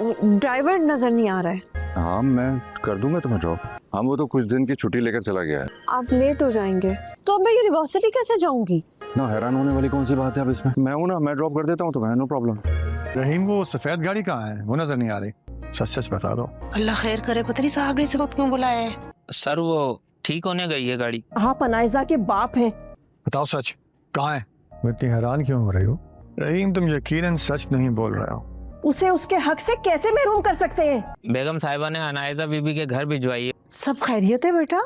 Driver नजर नहीं आ रहा है। हाँ मैं कर दूंगा तुम्हें ड्रॉप। हाँ वो तो कुछ दिन की छुट्टी लेकर चला गया है। आप लेट हो जाएंगे तो अब मैं यूनिवर्सिटी कैसे जाऊंगी? ना हैरान होने वाली कौन सी बात है अब इसमें। मैं हूँ ना, मैं ड्रॉप कर देता हूँ तुम्हें, नो प्रॉब्लम। रहीम वो सफेद गाड़ी कहाँ है? वो नजर नहीं आ रही। सच सच बता दो। अल्लाह खैर करे, पता नहीं साहब ने इस वक्त क्यों बुलाया है। सर वो ठीक होने गई है गाड़ी। आप अनाइजा के बाप हैं। बताओ सच, कहाँ है? वो इतनी हैरान क्यों हो रही हो? रहीम तुम यकीनन सच नहीं बोल रहे हो। उसे उसके हक से कैसे महरूम कर सकते हैं? बेगम साहिबा ने अनायजा बीबी के घर भिजवाई है। सब खैरियत है बेटा?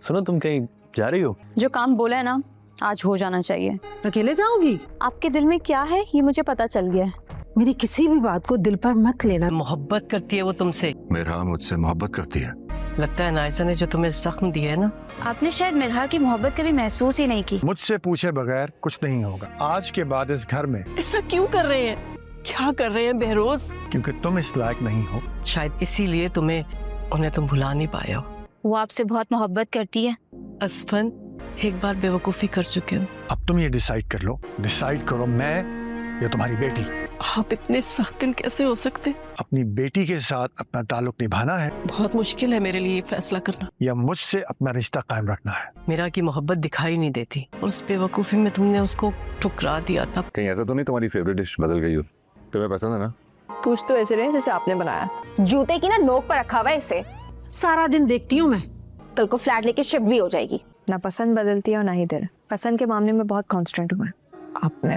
सुनो तुम कहीं जा रही हो? जो काम बोला है ना आज हो जाना चाहिए। अकेले जाओगी? आपके दिल में क्या है ये मुझे पता चल गया है। मेरी किसी भी बात को दिल पर मत लेना। मोहब्बत करती है वो तुमसे। मेरा मुझसे मोहब्बत करती है। लगता है नाइसा ने जो तुम्हें जख्म दिया है ना, आपने शायद मिरहा की मोहब्बत कभी महसूस ही नहीं की। मुझसे पूछे बगैर कुछ नहीं होगा। आज के बाद इस घर में ऐसा क्यों कर रहे हैं? क्या कर रहे हैं बहरोज? क्योंकि तुम इस लायक नहीं हो। शायद इसीलिए उन्हें तुम भुला नहीं पाए हो। वो आपसे बहुत मोहब्बत करती है। असफन एक बार बेवकूफ़ी कर चुके हो। अब तुम ये डिसाइड कर लो, डिसाइड करो मैं या तुम्हारी बेटी। आप इतने सख्त दिल कैसे हो सकते? अपनी बेटी के साथ अपना ताल्लुक निभाना है बहुत मुश्किल है मेरे लिए ये फैसला करना। या मुझसे अपना रिश्ता कायम रखना है। मेरा की मोहब्बत दिखाई नहीं देती और उस बेवकूफ़ी में तुमने उसको ठुकरा दिया था। कहीं ऐसा तो नहीं तुम्हारी फेवरेट डिश बदल गई हो? तुम्हें पसंद है ना? कुछ तो ऐसे रहे जैसे आपने बनाया। जूते की ना नोक पर रखा हुआ है इसे। सारा दिन देखती हूँ मैं। कल को फ्लैट लेके शिफ्ट भी हो जाएगी। ना पसंद बदलती है और ना ही दिल। पसंद के मामले में बहुत कॉन्स्टेंट हुआ है। आपने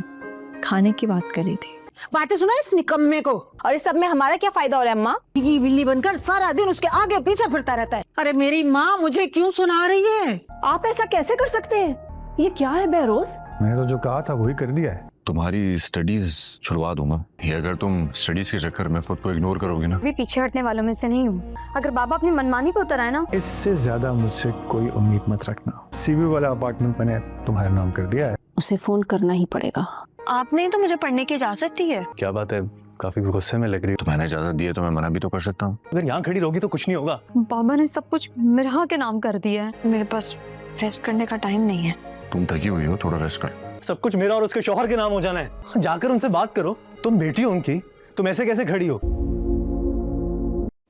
खाने की बात करी थी। बातें सुना इस निकम्मे को। और इस सब में हमारा क्या फायदा हो रहा है अम्मा? ये बिल्ली बनकर सारा दिन उसके आगे पीछे फिरता रहता है। अरे मेरी माँ मुझे क्यों सुना रही है? आप ऐसा कैसे कर सकते हैं? ये क्या है बहरोज? मैंने तो जो कहा था वही कर दिया है। तुम्हारी स्टडीज छुड़वा दूंगा। ये अगर तुम स्टडीज के चक्कर में खुद को इग्नोर करोगे ना। भी पीछे हटने वालों में से नहीं हूँ। अगर बाबा अपनी मनमानी पे उतर आए ना, इससे ज्यादा मुझसे कोई उम्मीद मत रखना। सीवी वाला अपार्टमेंट मैंने तुम्हारा नाम कर दिया है। उसे फोन करना ही पड़ेगा। आपने तो मुझे पढ़ने की इजाजत दी है। क्या बात है, काफी गुस्से में लग रही तो मैंने इजाजत दी है तो मैं मना भी तो कर सकता हूँ। हो। अगर यहाँ खड़ी रहोगी तो कुछ नहीं होगा। बाबा ने सब कुछ मिरहा के नाम कर दिया है। मेरे पास रेस्ट करने का टाइम नहीं है। तुम थकी हुई हो, थोड़ा रेस्ट कर। सब कुछ मेरा और उसके शौहर के नाम हो जाना है। जाकर उनसे बात करो। तुम बेटी हो उनकी, तुम ऐसे कैसे खड़ी हो?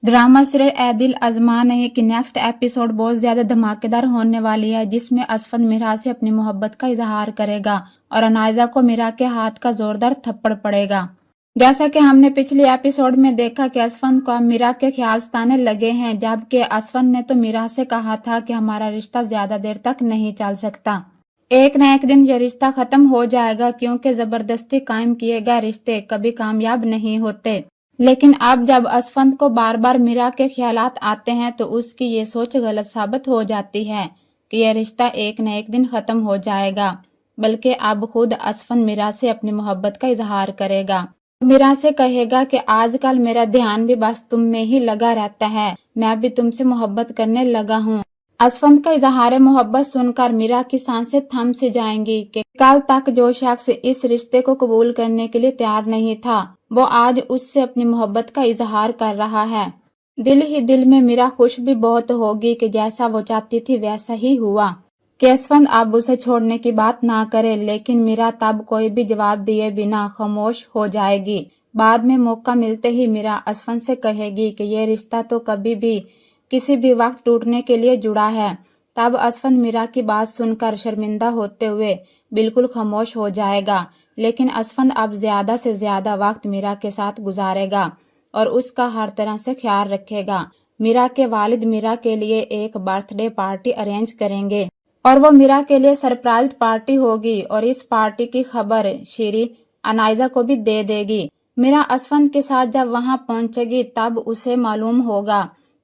ड्रामा सीरियल ए दिल आजमान है कि नेक्स्ट एपिसोड बहुत ज्यादा धमाकेदार होने वाली है, जिसमें असफन मिरा से अपनी मोहब्बत का इजहार करेगा और अनायजा को मिरा के हाथ का जोरदार थप्पड़ पड़ेगा। जैसा कि हमने पिछले एपिसोड में देखा कि असफन को अब मिरा के ख्याल सताने लगे हैं, जबकि असफन ने तो मिरा से कहा था कि हमारा रिश्ता ज्यादा देर तक नहीं चल सकता। एक न एक दिन ये रिश्ता खत्म हो जाएगा, क्योंकि जबरदस्ती कायम किए गए रिश्ते कभी कामयाब नहीं होते। लेकिन अब जब असफंद को बार बार मिरा के ख्यालात आते हैं तो उसकी ये सोच गलत साबित हो जाती है कि यह रिश्ता एक न एक दिन खत्म हो जाएगा, बल्कि अब खुद असफंद मिरा से अपनी मोहब्बत का इजहार करेगा। मिरा से कहेगा कि आजकल मेरा ध्यान भी बस तुम में ही लगा रहता है, मैं भी तुमसे मोहब्बत करने लगा हूँ। असफंद का इजहार मोहब्बत सुनकर मिरा की सांसें थम सी जाएंगी कि कल तक जो शख्स इस रिश्ते को कबूल करने के लिए तैयार नहीं था, वो आज उससे अपनी मोहब्बत का इजहार कर रहा है। दिल ही दिल में मिरा खुश भी बहुत होगी कि जैसा वो चाहती थी वैसा ही हुआ कि असफंद अब उसे छोड़ने की बात ना करे, लेकिन मिरा तब कोई भी जवाब दिए बिना खामोश हो जाएगी। बाद में मौका मिलते ही मिरा असफंद से कहेगी कि ये रिश्ता तो कभी भी किसी भी वक्त टूटने के लिए जुड़ा है। तब असफंद मिरा की बात सुनकर शर्मिंदा होते हुए बिल्कुल खामोश हो जाएगा, लेकिन असफंद अब ज्यादा से ज्यादा वक्त मिरा के साथ गुजारेगा और उसका हर तरह से ख्याल रखेगा। मिरा के वालिद मिरा के लिए एक बर्थडे पार्टी अरेंज करेंगे और वो मिरा के लिए सरप्राइज पार्टी होगी और इस पार्टी की खबर श्री अनायजा को भी दे देगी। मिरा असफंद के साथ जब वहां पहुंचेगी तब उसे मालूम होगा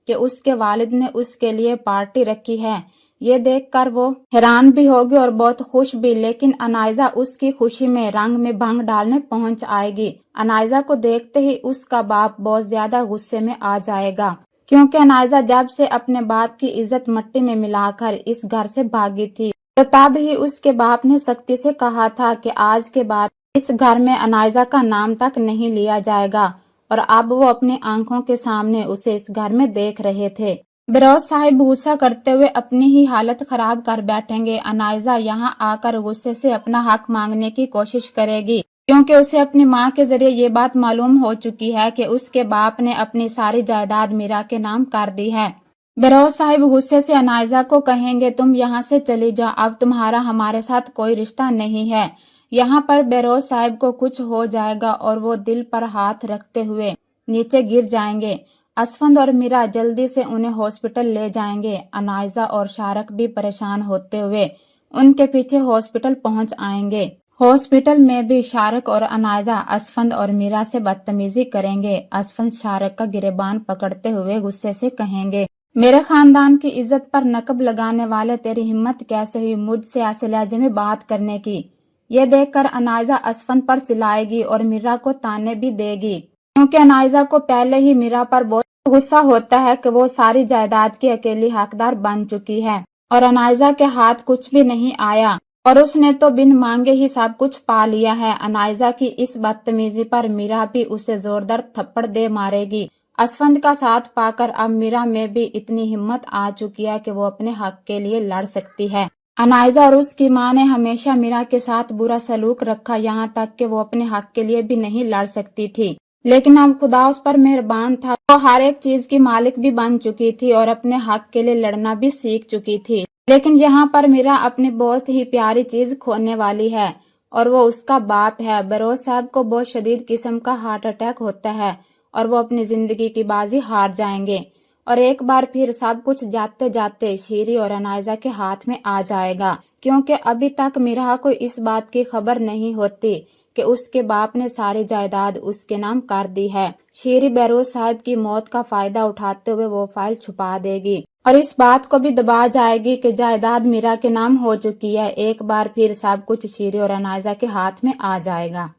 कि उसके वालिद ने उसके लिए पार्टी रखी है। ये देखकर वो हैरान भी होगी और बहुत खुश भी, लेकिन अनायजा उसकी खुशी में रंग में भंग डालने पहुंच आएगी। अनायजा को देखते ही उसका बाप बहुत ज्यादा गुस्से में आ जाएगा, क्योंकि अनायजा जब से अपने बाप की इज्जत मट्टी में मिलाकर इस घर से भागी थी, तो तब ही उसके बाप ने सख्ती से कहा था कि आज के बाद इस घर में अनायजा का नाम तक नहीं लिया जाएगा, और अब वो अपनी आंखों के सामने उसे इस घर में देख रहे थे। बिरोज साहिब गुस्सा करते हुए अपनी ही हालत खराब कर बैठेंगे। अनायजा यहाँ आकर गुस्से से अपना हक मांगने की कोशिश करेगी, क्योंकि उसे अपनी मां के जरिए ये बात मालूम हो चुकी है कि उसके बाप ने अपनी सारी जायदाद मीरा के नाम कर दी है। बेरोज साहिब गुस्से से अनायजा को कहेंगे, तुम यहाँ से चली जाओ, अब तुम्हारा हमारे साथ कोई रिश्ता नहीं है। यहाँ पर बेरोज साहिब को कुछ हो जाएगा और वो दिल पर हाथ रखते हुए नीचे गिर जाएंगे। असफंद और मीरा जल्दी से उन्हें हॉस्पिटल ले जाएंगे। अनायजा और शारक भी परेशान होते हुए उनके पीछे हॉस्पिटल पहुंच आएंगे। हॉस्पिटल में भी शारक और अनायजा असफंद और मीरा से बदतमीजी करेंगे। असफंद शारक का गिरेबान पकड़ते हुए गुस्से से कहेंगे, मेरे खानदान की इज्जत पर नकब लगाने वाले, तेरी हिम्मत कैसे हुई मुझसे ऐसे लहजे में बात करने की। ये देखकर अनायजा असफंद पर चिल्लाएगी और मीरा को ताने भी देगी, क्योंकि अनायजा को पहले ही मीरा पर बहुत गुस्सा होता है कि वो सारी जायदाद की अकेली हकदार बन चुकी है और अनायजा के हाथ कुछ भी नहीं आया और उसने तो बिन मांगे ही सब कुछ पा लिया है। अनायजा की इस बदतमीजी पर मीरा भी उसे जोरदार थप्पड़ दे मारेगी। असफंद का साथ पाकर अब मीरा में भी इतनी हिम्मत आ चुकी है कि वो अपने हक के लिए लड़ सकती है। अनायजा और उसकी मां ने हमेशा मीरा के साथ बुरा सलूक रखा, यहाँ तक कि वो अपने हक के लिए भी नहीं लड़ सकती थी। लेकिन अब खुदा उस पर मेहरबान था, वो हर एक चीज की मालिक भी बन चुकी थी और अपने हक के लिए लड़ना भी सीख चुकी थी। लेकिन यहाँ पर मीरा अपनी बहुत ही प्यारी चीज खोने वाली है और वो उसका बाप है। बेरोज साहब को बहुत शदीद किस्म का हार्ट अटैक होता है और वो अपनी जिंदगी की बाजी हार जाएंगे और एक बार फिर सब कुछ जाते जाते शीरी और अनायजा के हाथ में आ जाएगा, क्योंकि अभी तक मीरा को इस बात की खबर नहीं होती कि उसके बाप ने सारी जायदाद उसके नाम कर दी है। शीरी बेरोज साहब की मौत का फायदा उठाते हुए वो फाइल छुपा देगी और इस बात को भी दबा जाएगी कि जायदाद मीरा के नाम हो चुकी है। एक बार फिर सब कुछ शीरी और अनायजा के हाथ में आ जाएगा।